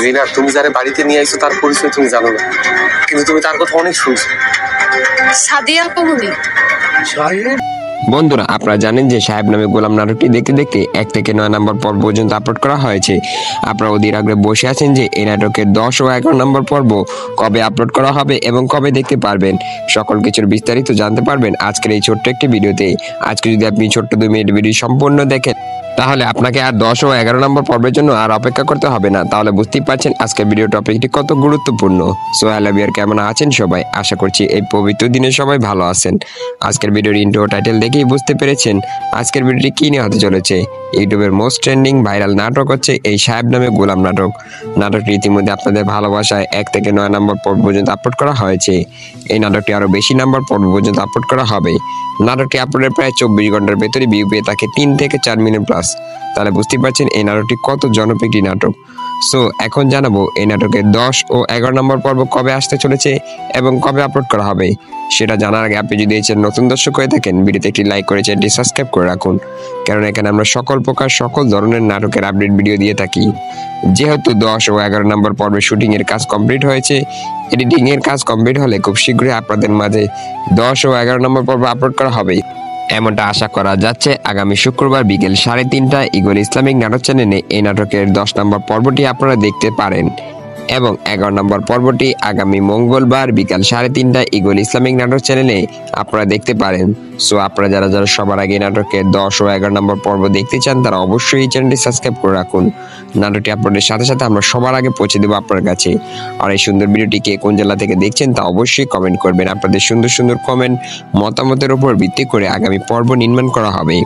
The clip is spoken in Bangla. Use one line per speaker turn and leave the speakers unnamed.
রিনা, তুমি যারা বাড়িতে নিয়ে আইছো তার পরিচয় তুমি জানো না, কিন্তু তুমি তার কথা অনেক শুনছো।
সাদিয়া কমুনি।
বন্ধুরা, আপনারা জানেন যে সাহেব নামে গোলাম নাটকটি দেখতে দেখতে 1 থেকে 9 নম্বর পর্ব পর্যন্ত আপলোড করা হয়েছে। আপনারা অধীর আগ্রহে বসে আছেন যে এই নাটকের 10 ও 11 নম্বর পর্ব কবে আপলোড করা হবে এবং কবে দেখতে পারবেন। সকল কিছুর বিস্তারিত জানতে পারবেন আজকের এই ছোট্ট একটি ভিডিওতে। আজকে যদি আপনি ছোট্ট 2 মিনিট ভিডিও সম্পূর্ণ দেখেন তাহলে আপনাকে আর 10 ও 11 নম্বর পর্বের জন্য আর অপেক্ষা করতে হবে না। তাহলে বুঝতেই পারছেন আজকের ভিডিও টপিকটি কত গুরুত্বপূর্ণ। সো হ্যালো বিয়ার, কেমন আছেন সবাই? আশা করছি এই পবিত্র দিনে সবাই ভালো আছেন। আজকের ভিডিওর ইন্ট্রো টাইটেল দেখেই বুঝতে পেরেছেন আজকের ভিডিওটি কি নিয়ে হতে চলেছে। ইউটিউবের মোস্ট ট্রেন্ডিং ভাইরাল নাটক হচ্ছে এই সাহেব নামে গোলাম নাটক। নাটকটি ইতিমধ্যে আপনাদের ভালোবাসায় 1 থেকে 9 নম্বর পর্ব পর্যন্ত আপলোড করা হয়েছে। এই নাটকটি আরো বেশি নম্বর পর্ব পর্যন্ত আপলোড করা হবে। নাটকটি আপলোডের প্রায় 24 ঘন্টার ভেতরে ভিউ পেয়ে থাকে 3 থেকে 4 মিলিয়ন প্লাস। তাহলে বুঝতে পারছেন এই নাটকটি কত জনপ্রিয় একটি নাটক। সো এখন জানাবো এই নাটকের 10 ও 11 নম্বর পর্ব কবে আসতে চলেছে এবং কবে আপলোড করা হবে। সেটা জানার আগে আপনি যদি এই চ্যানেল নতুন দর্শক হয়ে থাকেন, ভিডিওতে একটি লাইক করে চ্যানেলটি সাবস্ক্রাইব করে রাখুন, কারণ এখানে আমরা সকল প্রকার সকল ধরনের নাটকের আপডেট ভিডিও দিয়ে থাকি। যেহেতু 10 ও 11 নম্বর পর্বের শুটিং এর কাজ কমপ্লিট হয়েছে, এডিটিং এর কাজ কমপ্লিট হলে খুব শীঘ্রই আপনাদের মাঝে 10 ও 11 নম্বর পর্ব আপলোড করা হবে এমনটা আশা করা যাচ্ছে। আগামী শুক্রবার বিকেল 3:30টায় ইগল ইসলামিক নাটক চ্যানেলে এই নাটকের 10 নম্বর পর্বটি আপনারা দেখতে পারেন এবং 11 নম্বর পর্বটি আগামী মঙ্গলবার বিকাল 3:30টায় ইগল ইসলামিক নাটক চ্যানেলে আপনারা দেখতে পারেন। সো আপনারা যারা যারা সবার আগে নাটকের 10 ও 11 নম্বর পর্ব দেখতে চান তারা অবশ্যই এই চ্যানেলটি সাবস্ক্রাইব করে রাখুন। নাটকটি আপলোডের সাথে সাথে আমরা সবার আগে পৌঁছে দেবো আপনার কাছে। আর এই সুন্দর ভিডিওটি কে কোন জেলা থেকে দেখছেন তা অবশ্যই কমেন্ট করবেন। আপনাদের সুন্দর সুন্দর কমেন্ট মতামতের উপর ভিত্তি করে আগামী পর্ব নির্মাণ করা হবে।